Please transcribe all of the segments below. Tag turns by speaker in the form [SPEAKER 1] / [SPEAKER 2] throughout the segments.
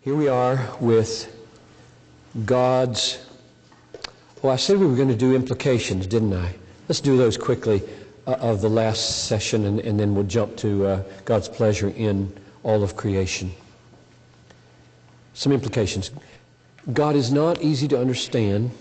[SPEAKER 1] Here we are with God's... Oh, I said we were going to do implications, didn't I? Let's do those quickly of the last session, and then we'll jump to God's pleasure in all of creation. Some implications. God is not easy to understand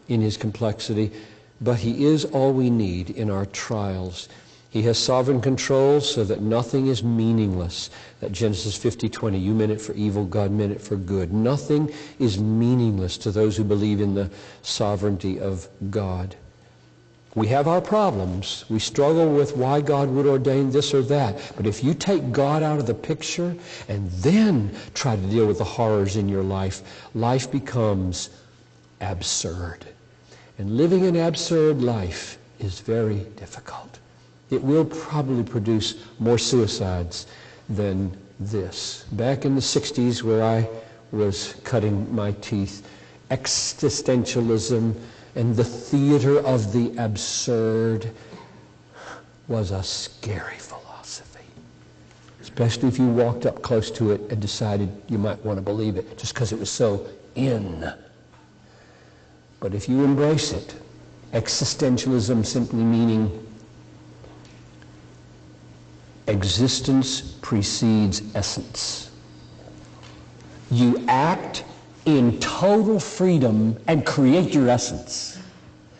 [SPEAKER 1] in His complexity, but He is all we need in our trials. He has sovereign control so that nothing is meaningless. That Genesis 50:20, you meant it for evil, God meant it for good. Nothing is meaningless to those who believe in the sovereignty of God. We have our problems. We struggle with why God would ordain this or that. But if you take God out of the picture and then try to deal with the horrors in your life, life becomes absurd. And living an absurd life is very difficult. It will probably produce more suicides than this. Back in the 60s, where I was cutting my teeth, existentialism and the theater of the absurd was a scary philosophy. Especially if you walked up close to it and decided you might want to believe it just because it was so in. But if you embrace it, existentialism simply meaning existence precedes essence. You act in total freedom and create your essence.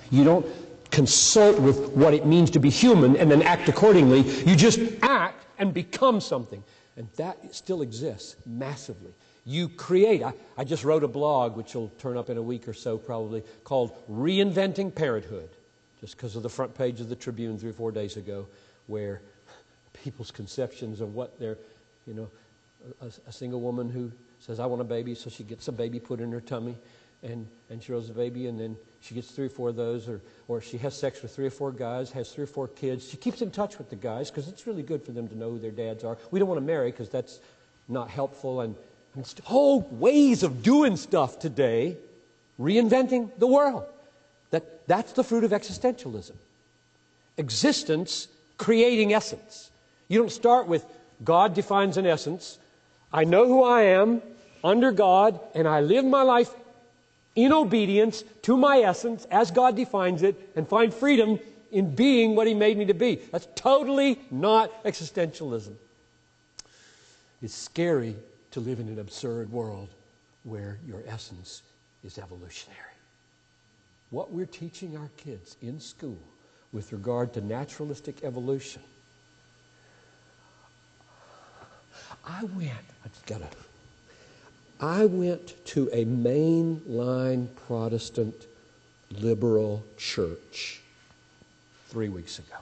[SPEAKER 1] You don't consult with what it means to be human and then act accordingly. You just act and become something. And that still exists massively. You create. I just wrote a blog, which will turn up in a week or so probably, called Reinventing Parenthood, just because of the front page of the Tribune 3 or 4 days ago, where people's conceptions of what they're, a single woman who says, I want a baby, so she gets a baby put in her tummy, and she grows a baby, and then she gets 3 or 4 of those, or she has sex with 3 or 4 guys, has 3 or 4 kids. She keeps in touch with the guys because it's really good for them to know who their dads are. We don't want to marry because that's not helpful, and whole ways of doing stuff today, reinventing the world. That's the fruit of existentialism. Existence creating essence. You don't start with God defines an essence. I know who I am under God, and I live my life in obedience to my essence as God defines it, and find freedom in being what He made me to be. That's totally not existentialism. It's scary to live in an absurd world where your essence is evolutionary. What we're teaching our kids in school with regard to naturalistic evolution. I went to a mainline Protestant liberal church 3 weeks ago.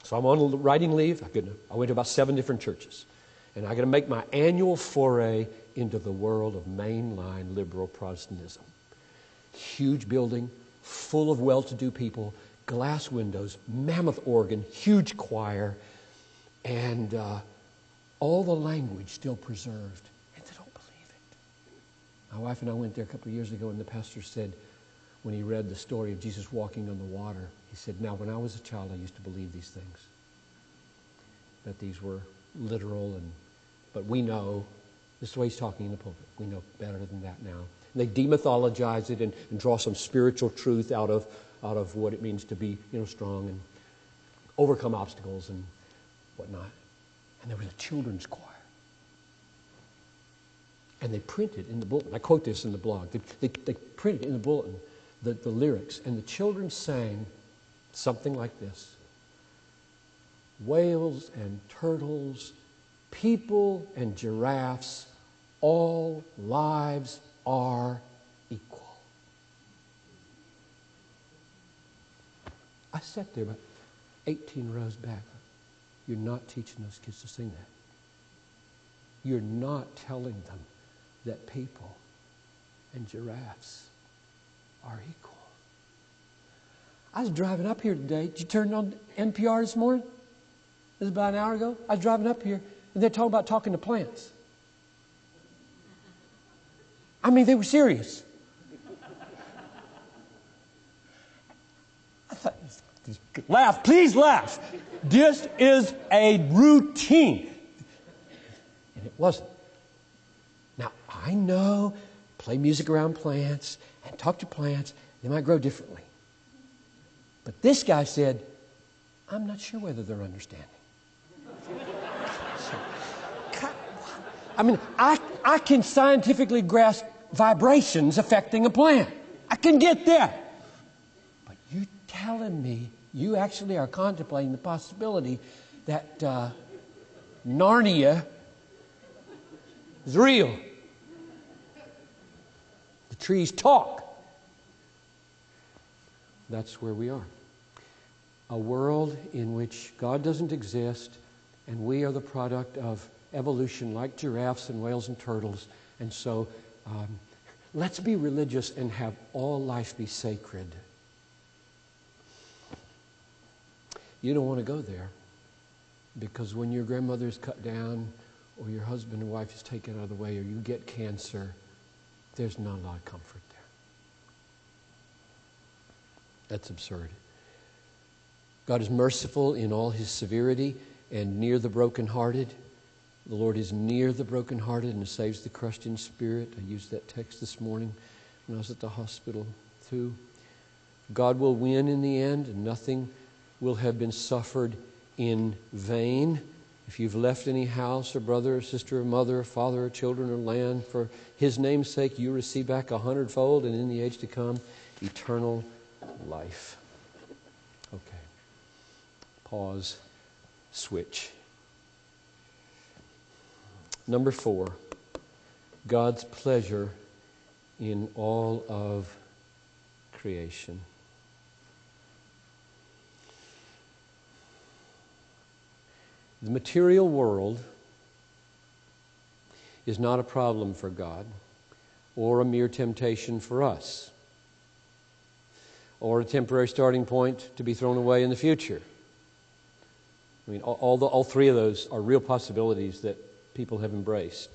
[SPEAKER 1] So I'm on writing leave. I went to about 7 different churches. And I'm going to make my annual foray into the world of mainline liberal Protestantism. Huge building, full of well-to-do people, glass windows, mammoth organ, huge choir, and all the language still preserved. And they don't believe it. My wife and I went there a couple of years ago, and the pastor said, when he read the story of Jesus walking on the water, he said, now, when I was a child, I used to believe these things. That these were literal, but we know, this is the way he's talking in the pulpit, we know better than that now. And they demythologize it and draw some spiritual truth out of what it means to be strong and overcome obstacles and whatnot. And there was a children's choir. And they printed in the bulletin, I quote this in the blog, they printed in the bulletin the lyrics, and the children sang something like this. Whales and turtles, people and giraffes, all lives are equal. I sat there about 18 rows back. You're not teaching those kids to sing that. You're not telling them that people and giraffes are equal. I was driving up here today. Did you turn on NPR this morning? This is about an hour ago. I was driving up here, and they're talking about talking to plants. I mean, they were serious. I thought, laugh, please laugh. This is a routine. And it wasn't. Now, I know, play music around plants and talk to plants, they might grow differently. But this guy said, I'm not sure whether they're understanding. I mean, I can scientifically grasp vibrations affecting a plant. I can get that. But you telling me you actually are contemplating the possibility that Narnia is real. The trees talk. That's where we are. A world in which God doesn't exist and we are the product of evolution like giraffes and whales and turtles. And so let's be religious and have all life be sacred. You don't want to go there, because when your grandmother is cut down or your husband and wife is taken out of the way or you get cancer, there's not a lot of comfort there. That's absurd. God is merciful in all His severity and near the brokenhearted. The Lord is near the brokenhearted and saves the crushed in spirit. I used that text this morning when I was at the hospital too. God will win in the end, and nothing will have been suffered in vain. If you've left any house or brother or sister or mother or father or children or land for His name's sake, you receive back 100-fold, and in the age to come, eternal life. Okay. Pause. Switch. Number 4, God's pleasure in all of creation. The material world is not a problem for God, or a mere temptation for us, or a temporary starting point to be thrown away in the future. I mean, all three of those are real possibilities that people have embraced.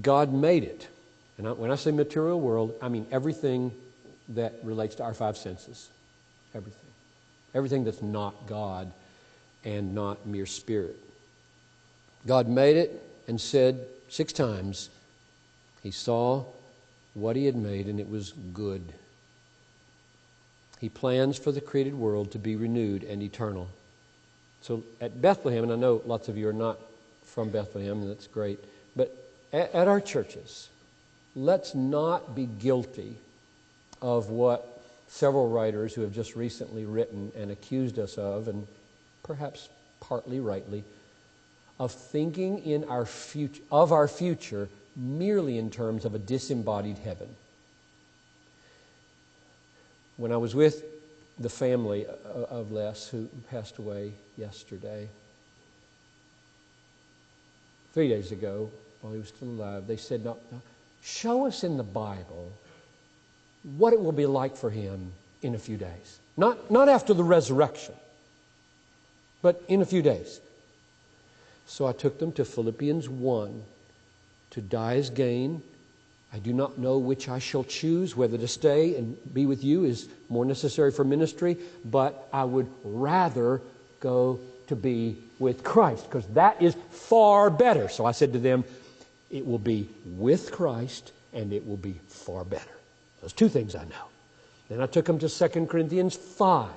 [SPEAKER 1] God made it. And when I say material world, I mean everything that relates to our five senses. Everything. Everything that's not God and not mere spirit. God made it and said 6 times He saw what He had made and it was good. He plans for the created world to be renewed and eternal. So at Bethlehem, and I know lots of you are not from Bethlehem, and that's great, but at our churches, let's not be guilty of what several writers who have just recently written and accused us of, and perhaps partly rightly, of thinking in our future merely in terms of a disembodied heaven. When I was with the family of Les, who passed away yesterday, 3 days ago, while he was still alive, they said, "Now, show us in the Bible what it will be like for him in a few days. Not after the resurrection, but in a few days." So I took them to Philippians 1. To die is gain. I do not know which I shall choose, whether to stay and be with you is more necessary for ministry, but I would rather go to be with Christ, because that is far better. So I said to them, it will be with Christ and it will be far better. Those 2 things I know. Then I took them to 2 Corinthians 5,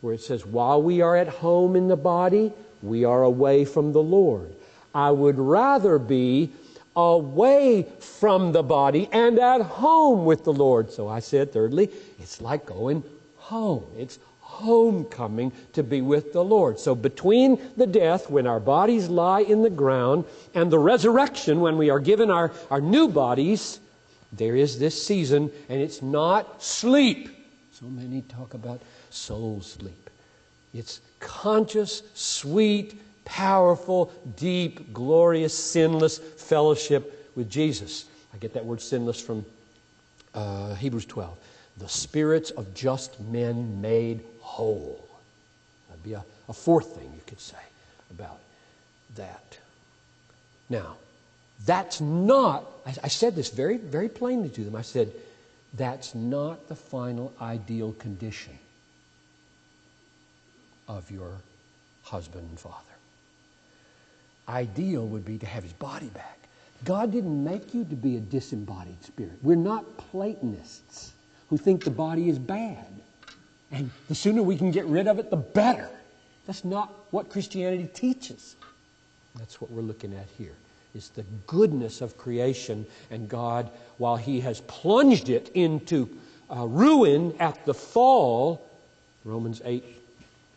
[SPEAKER 1] where it says, while we are at home in the body, we are away from the Lord. I would rather be away from the body and at home with the Lord. So I said, thirdly, it's like going home. It's homecoming to be with the Lord. So between the death, when our bodies lie in the ground, and the resurrection, when we are given our new bodies, there is this season, and it's not sleep. So many talk about soul sleep. It's conscious, sweet, powerful, deep, glorious, sinless fellowship with Jesus. I get that word sinless from Hebrews 12. The spirits of just men made whole. That'd be a 4th thing you could say about that. Now, that's not, I said this very, very plainly to them. I said, that's not the final ideal condition of your husband and father. Ideal would be to have his body back. God didn't make you to be a disembodied spirit. We're not Platonists who think the body is bad. And the sooner we can get rid of it, the better. That's not what Christianity teaches. That's what we're looking at here. It's the goodness of creation, and God, while He has plunged it into ruin at the fall, Romans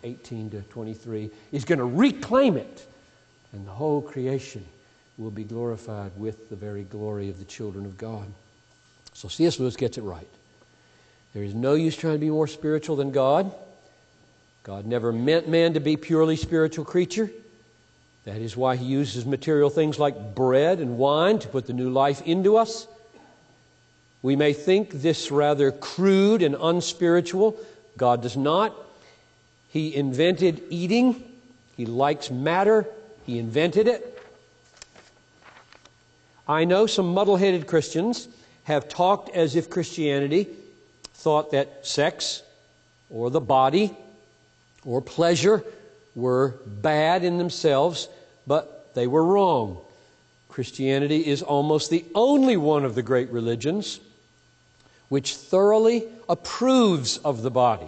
[SPEAKER 1] 8:18-23, is going to reclaim it, and the whole creation will be glorified with the very glory of the children of God. So C.S. Lewis gets it right. There is no use trying to be more spiritual than God. God never meant man to be purely spiritual creature. That is why He uses material things like bread and wine to put the new life into us. We may think this rather crude and unspiritual. God does not. He invented eating. He likes matter. He invented it. I know some muddle-headed Christians have talked as if Christianity thought that sex or the body or pleasure were bad in themselves, but they were wrong. Christianity is almost the only one of the great religions which thoroughly approves of the body,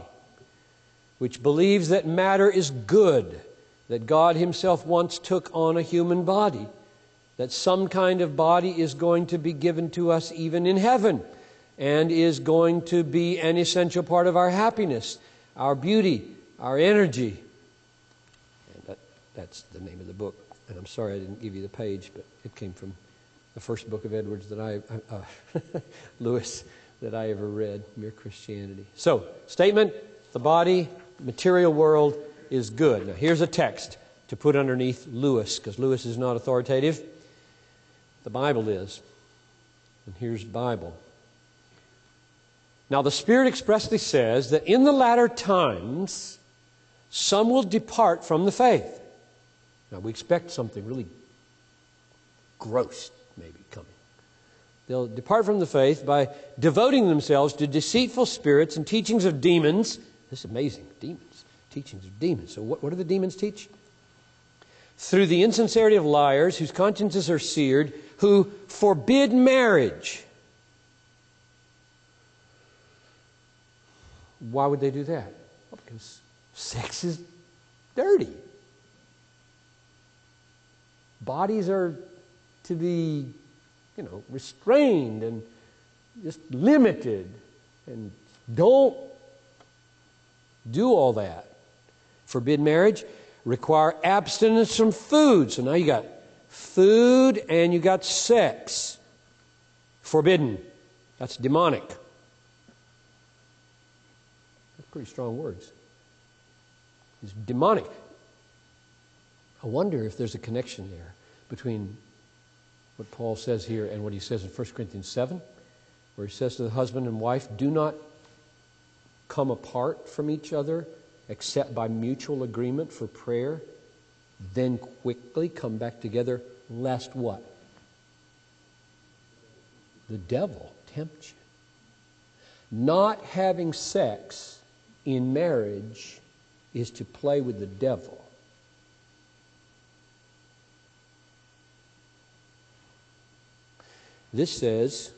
[SPEAKER 1] which believes that matter is good, that God Himself once took on a human body, that some kind of body is going to be given to us even in heaven, and is going to be an essential part of our happiness, our beauty, our energy. And that's the name of the book. And I'm sorry I didn't give you the page, but it came from the first book of Edwards that Lewis, that I ever read, Mere Christianity. So, statement, the body, material world is good. Now, here's a text to put underneath Lewis, because Lewis is not authoritative. The Bible is. And here's the Bible. Now, the Spirit expressly says that in the latter times, some will depart from the faith. Now, we expect something really gross maybe coming. They'll depart from the faith by devoting themselves to deceitful spirits and teachings of demons. This is amazing. Demons. Teachings of demons. So what do the demons teach? Through the insincerity of liars whose consciences are seared, who forbid marriage. Why would they do that? Well, because sex is dirty. Bodies are to be, restrained and just limited. And don't do all that. Forbid marriage. Require abstinence from food. So now you got food and you got sex. Forbidden. That's demonic. That's pretty strong words. It's demonic. I wonder if there's a connection there between what Paul says here and what he says in 1 Corinthians 7, where he says to the husband and wife, do not come apart from each other except by mutual agreement for prayer, then quickly come back together, lest what? The devil tempt you. Not having sex in marriage is to play with the devil. This says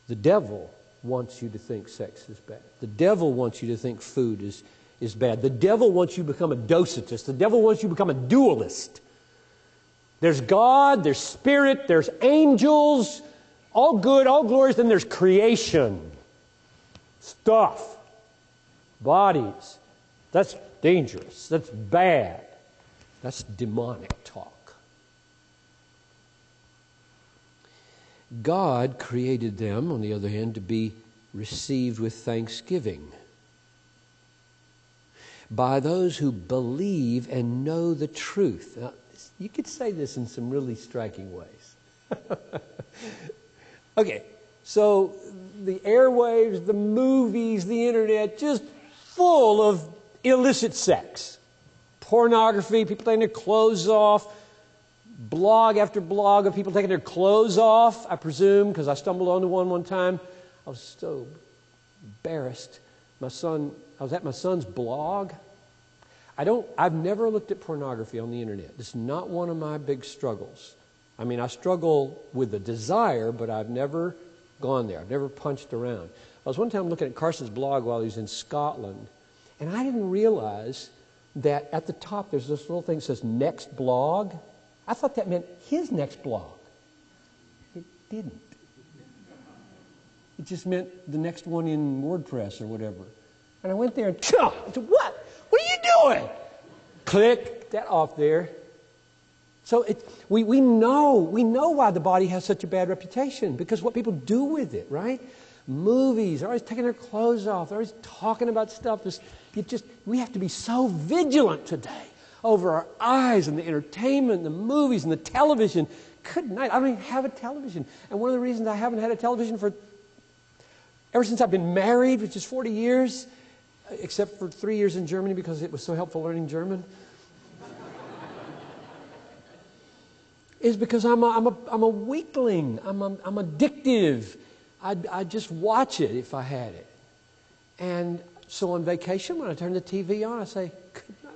[SPEAKER 1] the devil wants you to think sex is bad. The devil wants you to think food is bad. The devil wants you to become a docetist. The devil wants you to become a dualist. There's God, there's spirit, there's angels, all good, all glorious, then there's creation. Stuff. Bodies. That's dangerous. That's bad. That's demonic talk. God created them, on the other hand, to be received with thanksgiving by those who believe and know the truth. Now, you could say this in some really striking ways. Okay, so the airwaves, the movies, the internet, just full of illicit sex. Pornography, people taking their clothes off. Blog after blog of people taking their clothes off, I presume, because I stumbled onto one time. I was so embarrassed. I was at my son's blog.
[SPEAKER 2] I've never looked at pornography on the internet. It's not one of my big struggles. I mean, I struggle with the desire, but I've never gone there. I've never punched around. I was one time looking at Carson's blog while he was in Scotland, and I didn't realize that at the top there's this little thing that says next blog. I thought that meant his next blog. It didn't. It just meant the next one in WordPress or whatever. And I went there and, I said, what? What are you doing? Click that off there. So we know why the body has such a bad reputation, because what people do with it, right? Movies, they're always taking their clothes off. They're always talking about stuff. We have to be so vigilant today over our eyes and the entertainment, and the movies and the television. Good night. I don't even have a television. And one of the reasons I haven't had a television ever since I've been married, which is 40 years, except for 3 years in Germany because it was so helpful learning German, is because I'm a weakling. I'm addictive. I'd just watch it if I had it. And so on vacation, when I turn the TV on, I say,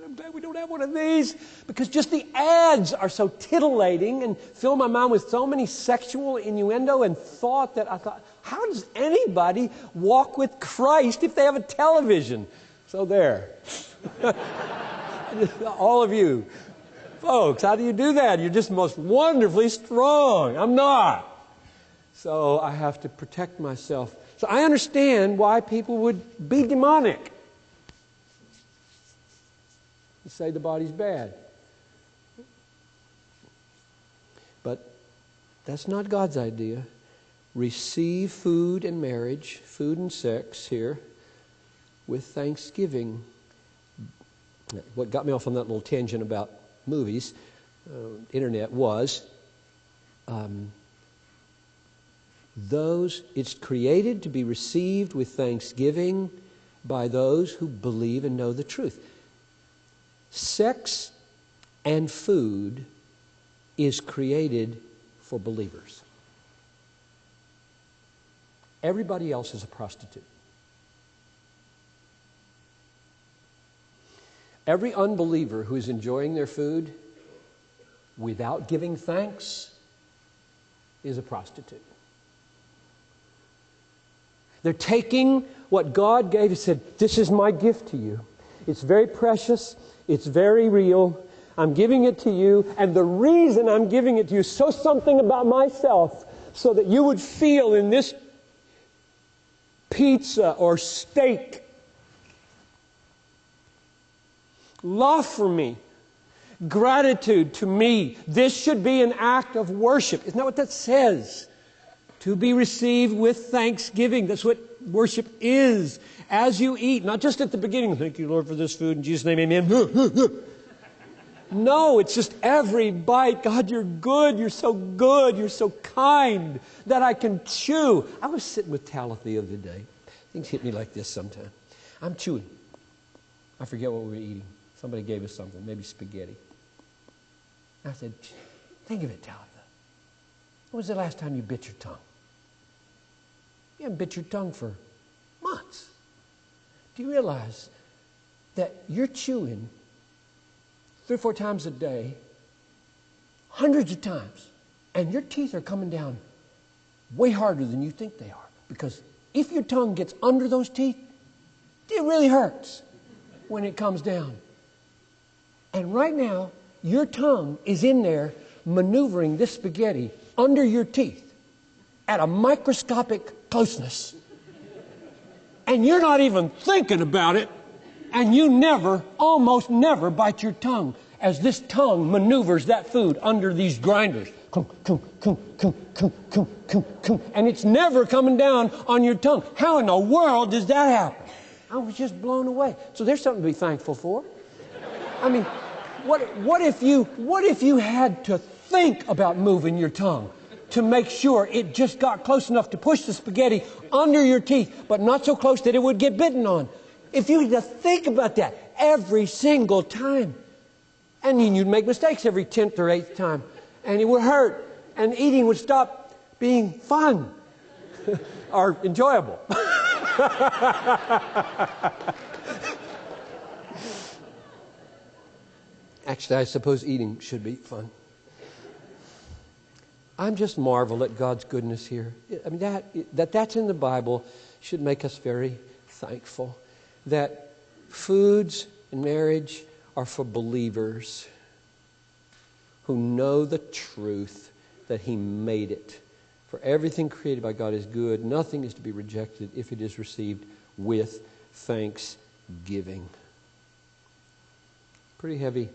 [SPEAKER 2] I'm glad we don't have one of these, because just the ads are so titillating and fill my mind with so many sexual innuendo and thought that I thought, how does anybody walk with Christ if they have a television? So there. All of you folks, how do you do that? You're just most wonderfully strong. I'm not. So I have to protect myself. So I understand why people would be demonic and say the body's bad. But that's not God's idea. Receive food and marriage, food and sex here, with thanksgiving. What got me off on that little tangent about movies, internet, was it's created to be received with thanksgiving by those who believe and know the truth. Sex and food is created for believers. Everybody else is a prostitute. Every unbeliever who is enjoying their food without giving thanks is a prostitute. They're taking what God gave and said, this is my gift to you. It's very precious. It's very real. I'm giving it to you. And the reason I'm giving it to you is so something about myself, so that you would feel in this pizza or steak love for me, gratitude to me. This should be an act of worship. Isn't that what that says? To be received with thanksgiving. That's what worship is. As you eat, not just at the beginning, thank you, Lord, for this food. In Jesus' name, amen. No, it's just every bite. God, you're good. You're so good. You're so kind that I can chew. I was sitting with Talitha the other day. Things hit me like this sometimes. I'm chewing. I forget what we were eating. Somebody gave us something, maybe spaghetti. I said, think of it, Talitha. When was the last time you bit your tongue? You haven't bit your tongue for months. Do you realize that you're chewing 3 or 4 times a day, hundreds of times, and your teeth are coming down way harder than you think they are? Because if your tongue gets under those teeth, it really hurts when it comes down. And right now, your tongue is in there maneuvering this spaghetti under your teeth at a microscopic closeness. And you're not even thinking about it, and you almost never bite your tongue as this tongue maneuvers that food under these grinders. And it's never coming down on your tongue. How in the world does that happen? I was just blown away. So there's something to be thankful for. I mean, what if you had to think about moving your tongue to make sure it just got close enough to push the spaghetti under your teeth, but not so close that it would get bitten on? If you had to think about that every single time, and then you'd make mistakes every 10th or 8th time, and it would hurt, and eating would stop being fun or enjoyable. Actually, I suppose eating should be fun. I'm just marvel at God's goodness here. I mean, that's in the Bible should make us very thankful. That foods and marriage are for believers who know the truth that He made it. For everything created by God is good. Nothing is to be rejected if it is received with thanksgiving. Pretty heavy,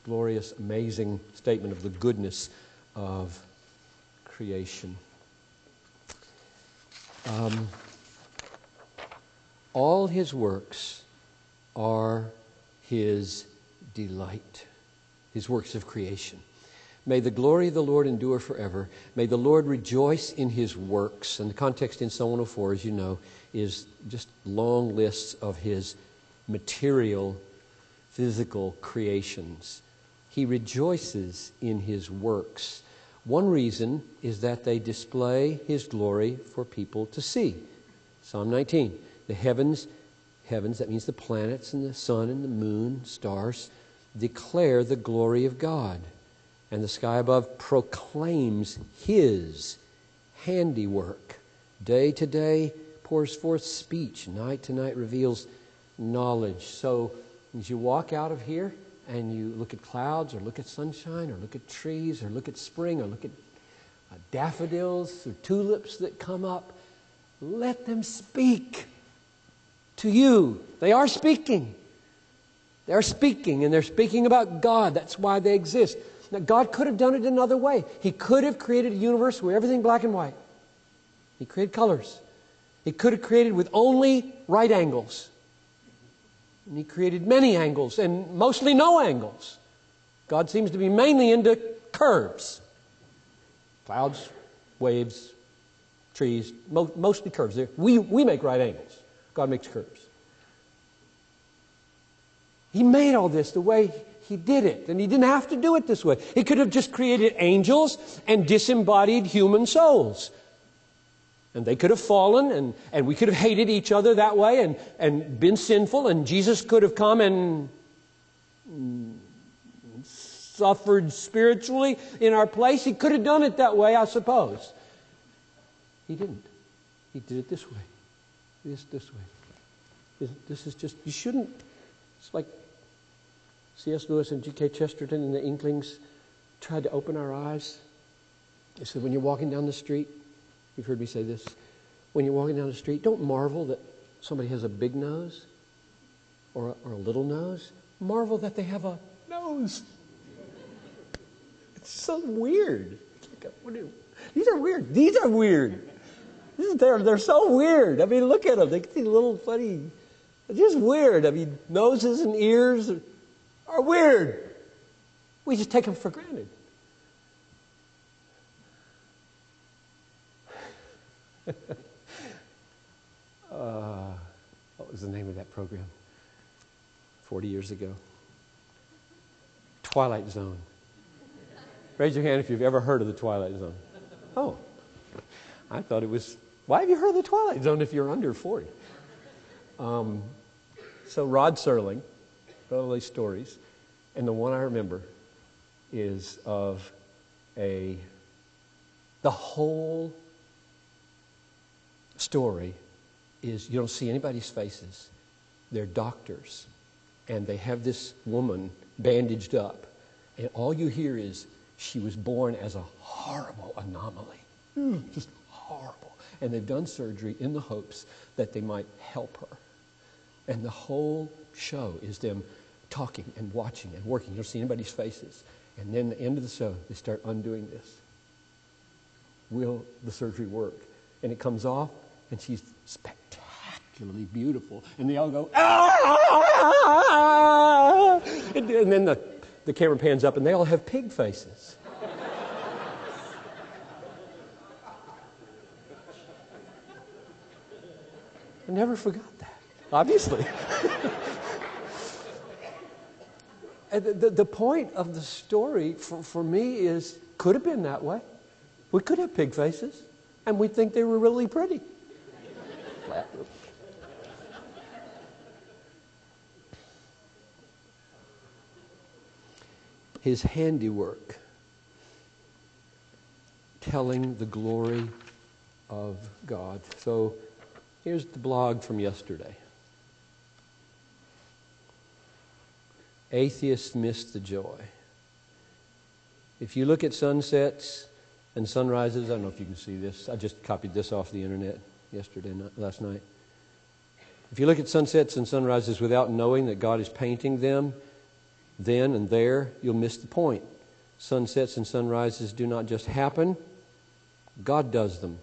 [SPEAKER 2] glorious, amazing statement of the goodness of creation. All His works are His delight. His works of creation. May the glory of the Lord endure forever. May the Lord rejoice in His works. And the context in Psalm 104, as you know, is just long lists of His material, physical creations. He rejoices in His works. One reason is that they display His glory for people to see. Psalm 19, the heavens, that means the planets and the sun and the moon, stars, declare the glory of God. And the sky above proclaims His handiwork. Day to day pours forth speech. Night to night reveals knowledge. So as you walk out of here and you look at clouds or look at sunshine or look at trees or look at spring or look at daffodils or tulips that come up, let them speak to you. They are speaking. They're speaking, and they're speaking about God. That's why they exist. Now, God could have done it another way. He could have created a universe where everything black and white. He created colors. He could have created with only right angles. And He created many angles and mostly no angles. God seems to be mainly into curves. Clouds, waves, trees, mostly curves. We make right angles. God makes curves. He made all this the way He did it, and He didn't have to do it this way. He could have just created angels and disembodied human souls. And they could have fallen, and we could have hated each other that way and been sinful, and Jesus could have come and suffered spiritually in our place. He could have done it that way, I suppose. He didn't. He did it this way. This way. This is just, you shouldn't, it's like C.S. Lewis and G.K. Chesterton and the Inklings tried to open our eyes. They said, when you're walking down the street, you've heard me say this, when you're walking down the street, don't marvel that somebody has a big nose or a little nose. Marvel that they have a nose. It's so weird. These are weird. These are weird. They're so weird. I mean, look at them. They get these little funny, it's just weird. I mean, noses and ears are weird. We just take them for granted. What was the name of that program? 40 years ago. Twilight Zone. Raise your hand if you've ever heard of the Twilight Zone. Oh, I thought it was, why have you heard of the Twilight Zone if you're under 40? So Rod Serling wrote all these stories, and the one I remember is of the whole story is you don't see anybody's faces. They're doctors, and they have this woman bandaged up, and all you hear is she was born as a horrible anomaly. Just horrible. And they've done surgery in the hopes that they might help her. And the whole show is them talking and watching and working. You don't see anybody's faces. And then at the end of the show, they start undoing this. Will the surgery work? And it comes off, and she's spectacularly beautiful. And they all go, ah! And then the camera pans up, and they all have pig faces. I never forgot that, obviously. And the point of the story for me is, could have been that way. We could have pig faces, and we'd think they were really pretty. His handiwork, telling the glory of God. So here's the blog from yesterday. Atheists miss the joy. If you look at sunsets and sunrises, I don't know if you can see this. I just copied this off the internet last night. If you look at sunsets and sunrises without knowing that God is painting them then and there, you'll miss the point. Sunsets and sunrises do not just happen. God does them.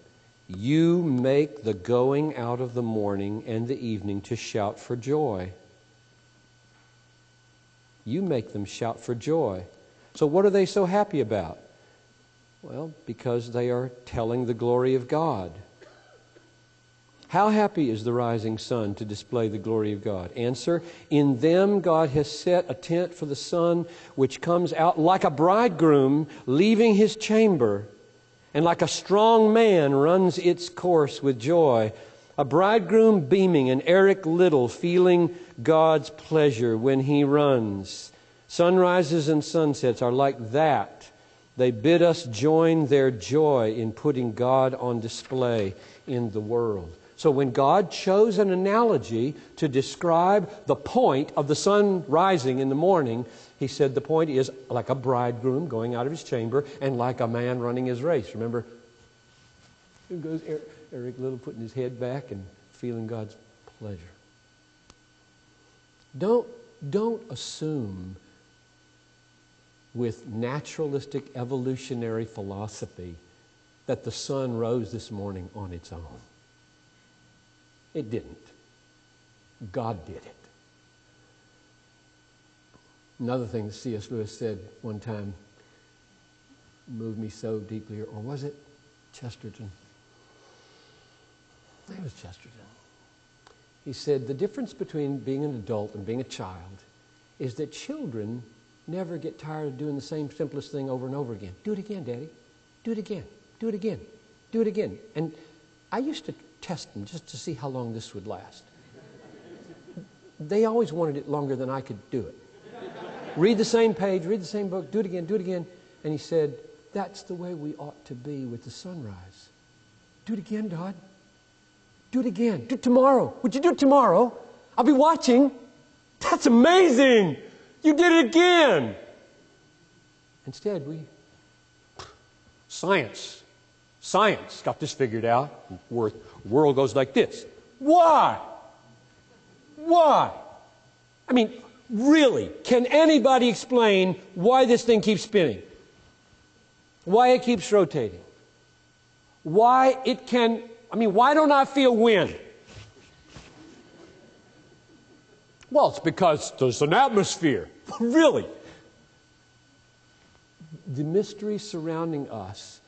[SPEAKER 2] You make the going out of the morning and the evening to shout for joy. You make them shout for joy. So what are they so happy about? Well, because they are telling the glory of God. How happy is the rising sun to display the glory of God? Answer, in them God has set a tent for the sun, which comes out like a bridegroom leaving his chamber, and like a strong man runs its course with joy. A bridegroom beaming, and Eric Liddell feeling God's pleasure when he runs. Sunrises and sunsets are like that. They bid us join their joy in putting God on display in the world. So when God chose an analogy to describe the point of the sun rising in the morning, He said the point is like a bridegroom going out of his chamber and like a man running his race. Remember, here goes Eric Liddell putting his head back and feeling God's pleasure. Don't assume with naturalistic evolutionary philosophy that the sun rose this morning on its own. It didn't. God did it. Another thing that C.S. Lewis said one time moved me so deeply, or was it Chesterton? I think it was Chesterton. He said, the difference between being an adult and being a child is that children never get tired of doing the same simplest thing over and over again. Do it again, Daddy. Do it again. Do it again. Do it again. And I used to test them just to see how long this would last. They always wanted it longer than I could do it. Read the same page, read the same book, do it again, do it again. And he said, that's the way we ought to be with the sunrise. Do it again, Todd. Do it again. Do it tomorrow. Would you do it tomorrow? I'll be watching. That's amazing. You did it again. Instead, Science got this figured out. The world goes like this. Why? I mean, really, can anybody explain why this thing keeps spinning? Why it keeps rotating? Why don't I feel wind? Well, it's because there's an atmosphere. Really? The mysteries surrounding us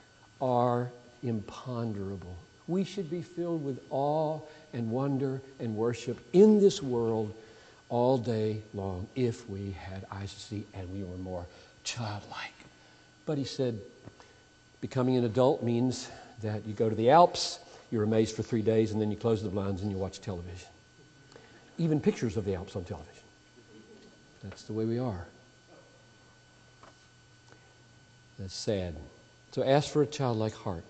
[SPEAKER 2] are imponderable. We should be filled with awe and wonder and worship in this world all day long if we had eyes to see and we were more childlike. But he said, becoming an adult means that you go to the Alps, you're amazed for 3 days, and then you close the blinds and you watch television. Even pictures of the Alps on television. That's the way we are. That's sad. So ask for a childlike heart.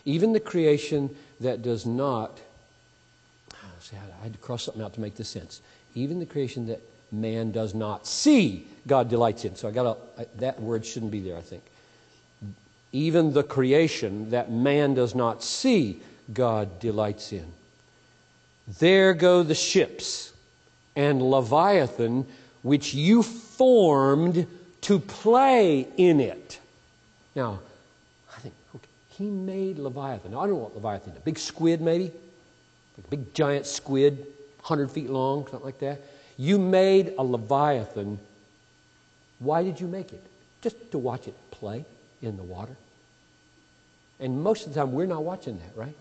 [SPEAKER 2] Even the creation that does not, I had to cross something out to make this sense. Even the creation that man does not see, God delights in. So that word shouldn't be there, I think. Even the creation that man does not see, God delights in. There go the ships and Leviathan, which you formed to play in it. Now, I think, okay, he made Leviathan. Now, I don't know what Leviathan is. A big squid, maybe? Like a big giant squid, 100 feet long, something like that. You made a Leviathan. Why did you make it? Just to watch it play in the water. And most of the time, we're not watching that, right?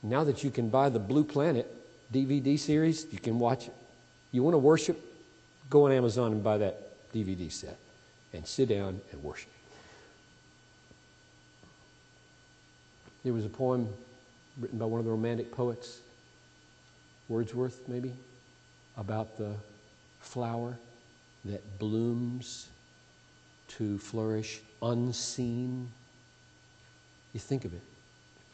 [SPEAKER 2] Now that you can buy the Blue Planet DVD series, you can watch it. You want to worship? Go on Amazon and buy that DVD set and sit down and worship. There was a poem written by one of the Romantic poets, Wordsworth maybe, about the flower that blooms to flourish unseen. You think of it.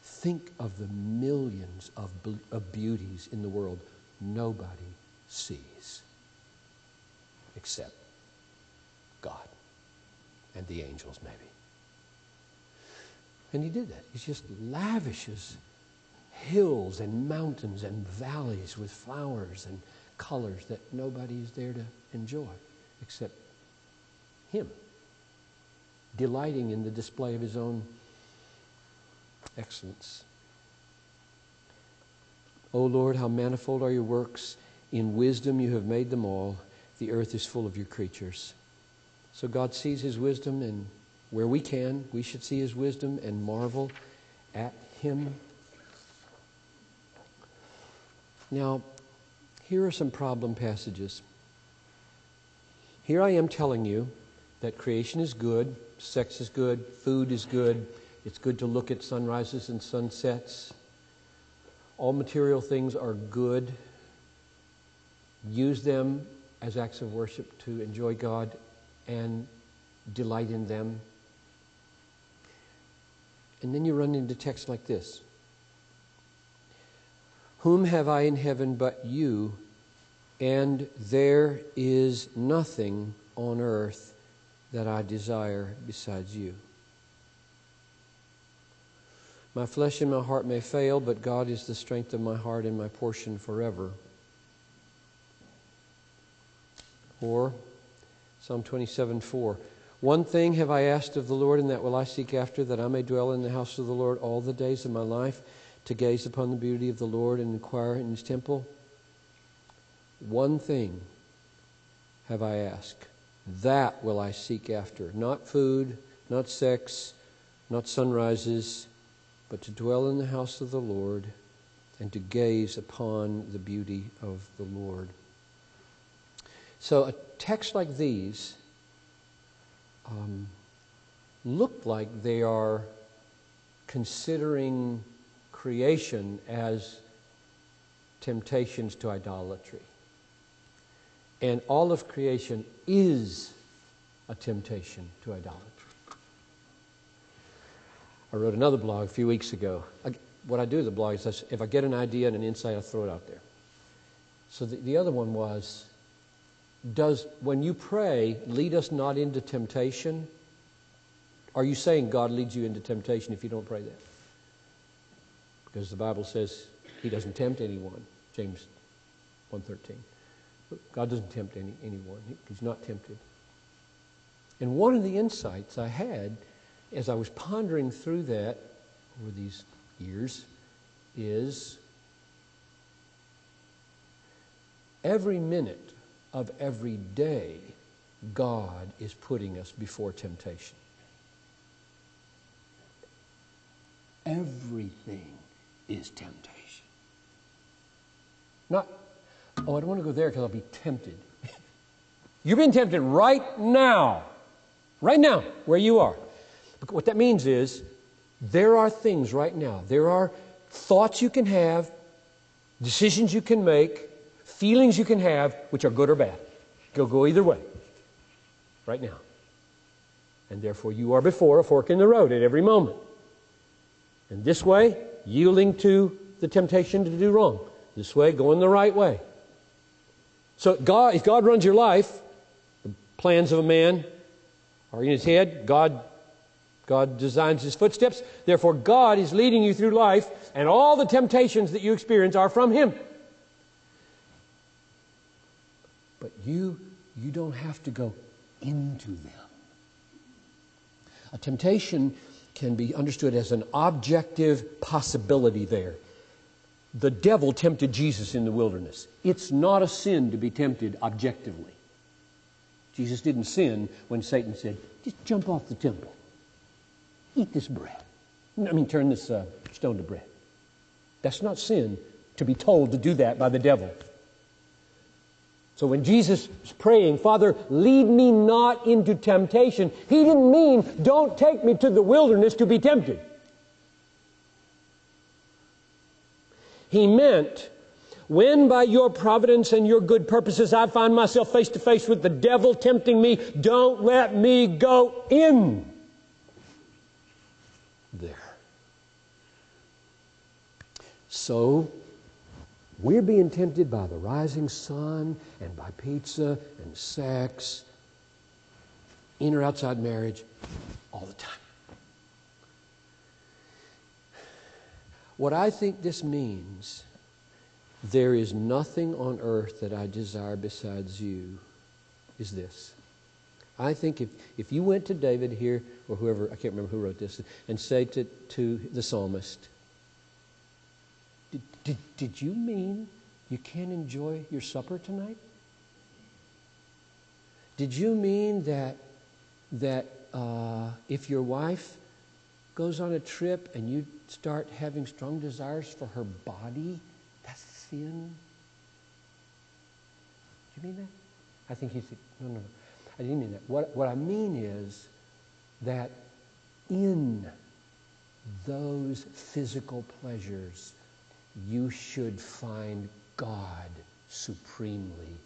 [SPEAKER 2] Think of the millions of beauties in the world nobody sees except God and the angels maybe. And he did that. He just lavishes hills and mountains and valleys with flowers and colors that nobody is there to enjoy except him, delighting in the display of his own excellence. O Lord, how manifold are your works. In wisdom you have made them all. The earth is full of your creatures. So God sees his wisdom, and where we can, we should see his wisdom and marvel at him. Now, here are some problem passages. Here I am telling you that creation is good, sex is good, food is good, it's good to look at sunrises and sunsets. All material things are good. Use them as acts of worship to enjoy God and delight in them. And then you run into texts like this. Whom have I in heaven but you, and there is nothing on earth that I desire besides you. My flesh and my heart may fail, but God is the strength of my heart and my portion forever. Or Psalm 27:4. One thing have I asked of the Lord, and that will I seek after, that I may dwell in the house of the Lord all the days of my life, to gaze upon the beauty of the Lord and inquire in his temple. One thing have I asked, that will I seek after. Not food, not sex, not sunrises, but to dwell in the house of the Lord and to gaze upon the beauty of the Lord. So a text like these look like they are considering creation as temptations to idolatry. And all of creation is a temptation to idolatry. I wrote another blog a few weeks ago. What I do with the blog is if I get an idea and an insight, I throw it out there. So the other one was, does, when you pray, lead us not into temptation? Are you saying God leads you into temptation if you don't pray that? Because the Bible says he doesn't tempt anyone, James 1:13. God doesn't tempt anyone. He's not tempted. And one of the insights I had as I was pondering through that over these years is every minute of every day, God is putting us before temptation. Everything is temptation. Not, oh, I don't want to go there because I'll be tempted. You're being tempted right now, where you are. But what that means is there are things right now, there are thoughts you can have, decisions you can make, feelings you can have, which are good or bad. They'll go either way, right now. And therefore you are before a fork in the road at every moment. And this way, yielding to the temptation to do wrong. This way, going the right way. So God, if God runs your life, the plans of a man are in his head. God designs his footsteps. Therefore, God is leading you through life, and all the temptations that you experience are from him. But you don't have to go into them. A temptation can be understood as an objective possibility there. The devil tempted Jesus in the wilderness. It's not a sin to be tempted objectively. Jesus didn't sin when Satan said, just jump off the temple. Eat this bread. Turn this stone to bread. That's not sin to be told to do that by the devil. So when Jesus was praying, Father, lead me not into temptation, he didn't mean, don't take me to the wilderness to be tempted. He meant, When by your providence and your good purposes I find myself face to face with the devil tempting me, don't let me go in there. So, we're being tempted by the rising sun and by pizza and sex, in or outside marriage, all the time. What I think this means, there is nothing on earth that I desire besides you, is this. I think if you went to David here, or whoever, I can't remember who wrote this, and say to the psalmist, did you mean you can't enjoy your supper tonight? Did you mean that if your wife goes on a trip and you start having strong desires for her body, that's sin? Do you mean that? I think he said, no. I didn't mean that. What I mean is that in those physical pleasures, you should find God supremely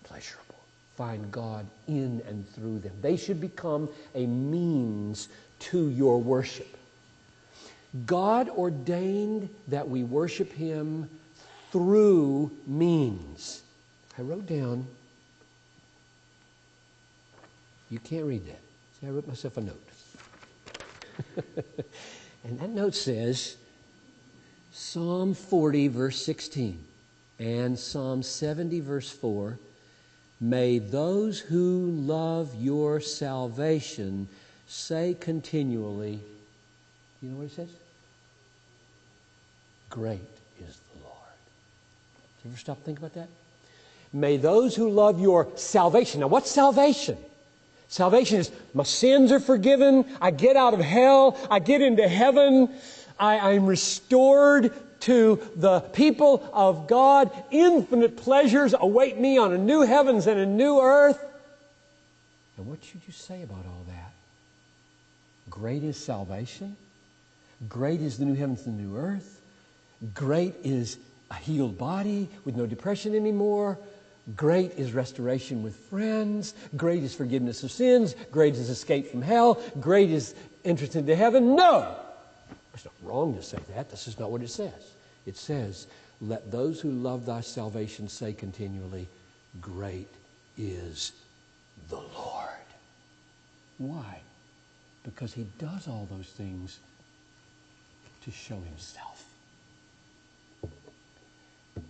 [SPEAKER 2] pleasurable. Find God in and through them. They should become a means to your worship. God ordained that we worship Him through means. I wrote down, you can't read that. See, I wrote myself a note. And that note says, Psalm 40, verse 16, and Psalm 70, verse 4, may those who love your salvation say continually, you know what it says? Great is the Lord. Did you ever stop and think about that? May those who love your salvation. Now, what's salvation? Salvation is my sins are forgiven. I get out of hell. I get into heaven. I'm restored to the people of God. Infinite pleasures await me on a new heavens and a new earth. And what should you say about all that? Great is salvation. Great is the new heavens and the new earth. Great is a healed body with no depression anymore. Great is restoration with friends. Great is forgiveness of sins. Great is escape from hell. Great is entrance into heaven. No! It's not wrong to say that. This is not what it says. It says, let those who love thy salvation say continually, great is the Lord. Why? Because He does all those things to show Himself.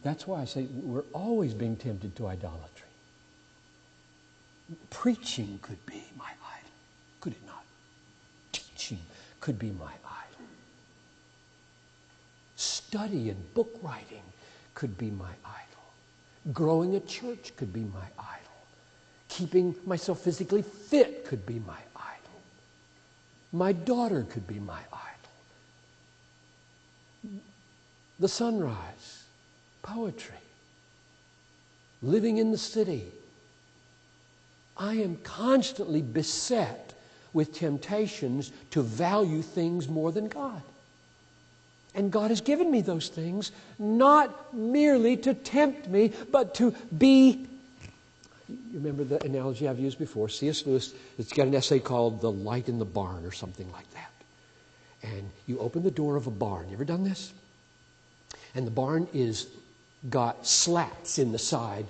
[SPEAKER 2] That's why I say we're always being tempted to idolatry. Preaching could be my idol, could it not? Teaching could be my idol. Study and book writing could be my idol. Growing a church could be my idol. Keeping myself physically fit could be my idol. My daughter could be my idol. The sunrise, poetry, living in the city. I am constantly beset with temptations to value things more than God. And God has given me those things not merely to tempt me, but to be... You remember the analogy I've used before? C.S. Lewis, it's got an essay called The Light in the Barn or something like that. And you open the door of a barn. You ever done this? And the barn is got slats in the side,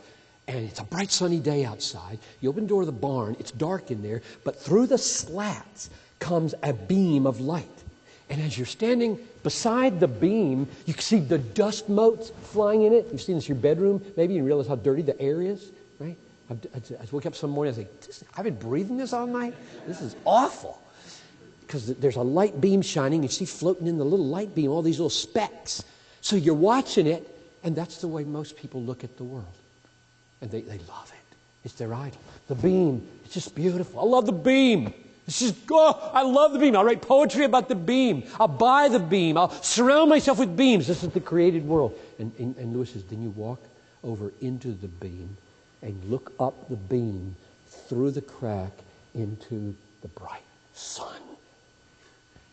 [SPEAKER 2] and it's a bright sunny day outside. You open the door of the barn, it's dark in there, but through the slats comes a beam of light. And as you're standing beside the beam, you can see the dust motes flying in it. You've seen this in your bedroom. Maybe you realize how dirty the air is, right? I woke up some morning, I was like, I've been breathing this all night? This is awful. Because there's a light beam shining. You see floating in the little light beam all these little specks. So you're watching it, and that's the way most people look at the world. And they love it. It's their idol. The beam, it's just beautiful. I love the beam. It's just, I love the beam. I'll write poetry about the beam. I'll buy the beam. I'll surround myself with beams. This is the created world. And Lewis says, then you walk over into the beam and look up the beam through the crack into the bright sun.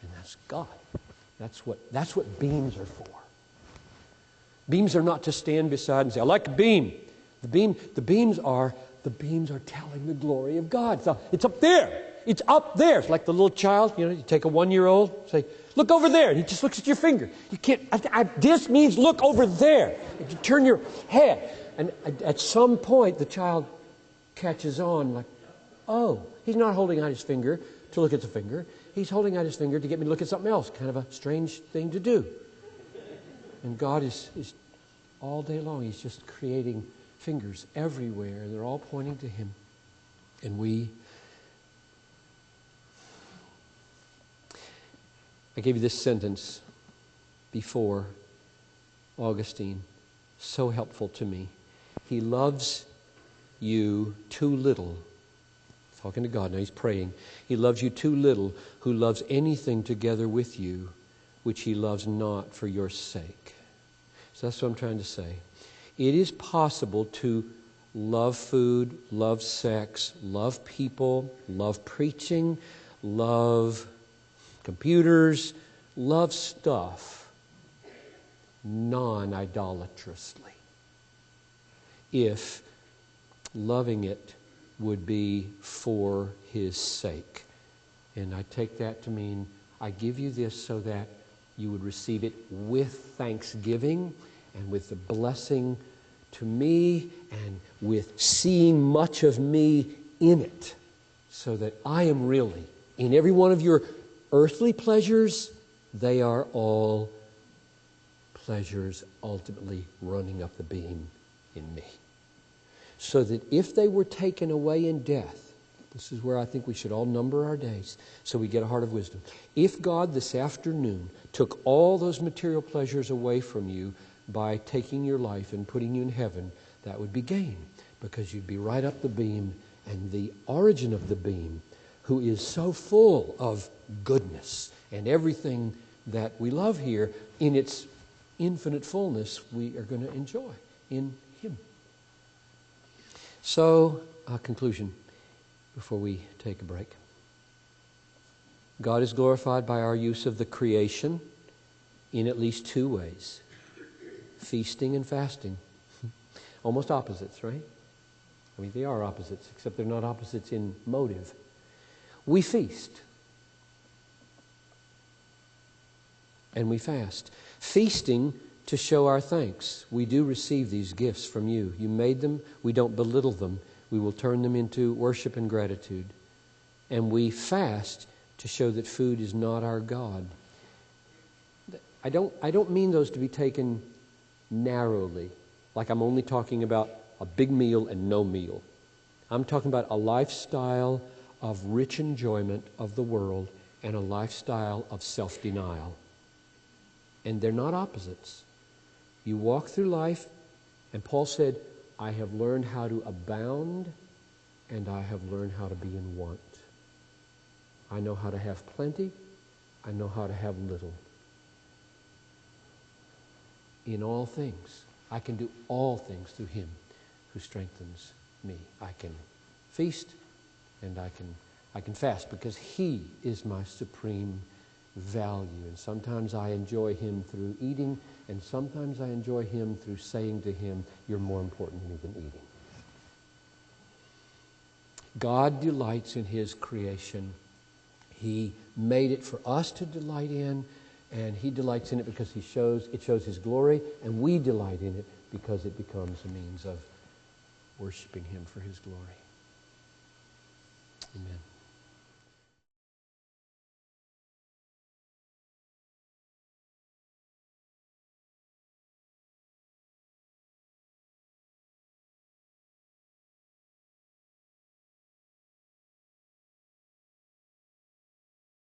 [SPEAKER 2] And that's God. That's what beams are for. Beams are not to stand beside and say, I like a beam. The beams are telling the glory of God. So it's up there. It's up there. It's like the little child, you take a 1-year-old, say, look over there. And he just looks at your finger. You can't, this means look over there. You turn your head. And at some point, the child catches on like, oh, he's not holding out his finger to look at the finger. He's holding out his finger to get me to look at something else. Kind of a strange thing to do. And God is all day long, He's just creating fingers everywhere. They're all pointing to Him. And I gave you this sentence before, Augustine, so helpful to me. He loves you too little. Talking to God now, he's praying. He loves you too little, who loves anything together with you, which He loves not for your sake. So that's what I'm trying to say. It is possible to love food, love sex, love people, love preaching, love computers, love stuff non-idolatrously, if loving it would be for His sake. And I take that to mean I give you this so that you would receive it with thanksgiving and with the blessing to me and with seeing much of me in it, so that I am really, in every one of your earthly pleasures, they are all pleasures ultimately running up the beam in me. So that if they were taken away in death, this is where I think we should all number our days so we get a heart of wisdom. If God this afternoon took all those material pleasures away from you by taking your life and putting you in heaven, that would be gain, because you'd be right up the beam, and the origin of the beam, who is so full of goodness and everything that we love here in its infinite fullness, we are going to enjoy in Him. So, conclusion before we take a break. God is glorified by our use of the creation in at least two ways. Feasting and fasting. Almost opposites, right? I mean, they are opposites, except they're not opposites in motive. We feast. And we fast. Feasting to show our thanks. We do receive these gifts from you. You made them. We don't belittle them. We will turn them into worship and gratitude. And we fast to show that food is not our God. I don't mean those to be taken narrowly, like I'm only talking about a big meal and no meal. I'm talking about a lifestyle of rich enjoyment of the world and a lifestyle of self-denial. And they're not opposites. You walk through life, and Paul said, I have learned how to abound, and I have learned how to be in want. I know how to have plenty. I know how to have little. In all things, I can do all things through Him who strengthens me. I can feast, and I can fast, because He is my supreme value. And sometimes I enjoy Him through eating, and sometimes I enjoy Him through saying to Him, you're more important to me than eating. God delights in His creation. He made it for us to delight in, and He delights in it because it shows His glory, and we delight in it because it becomes a means of worshiping Him for His glory. Amen.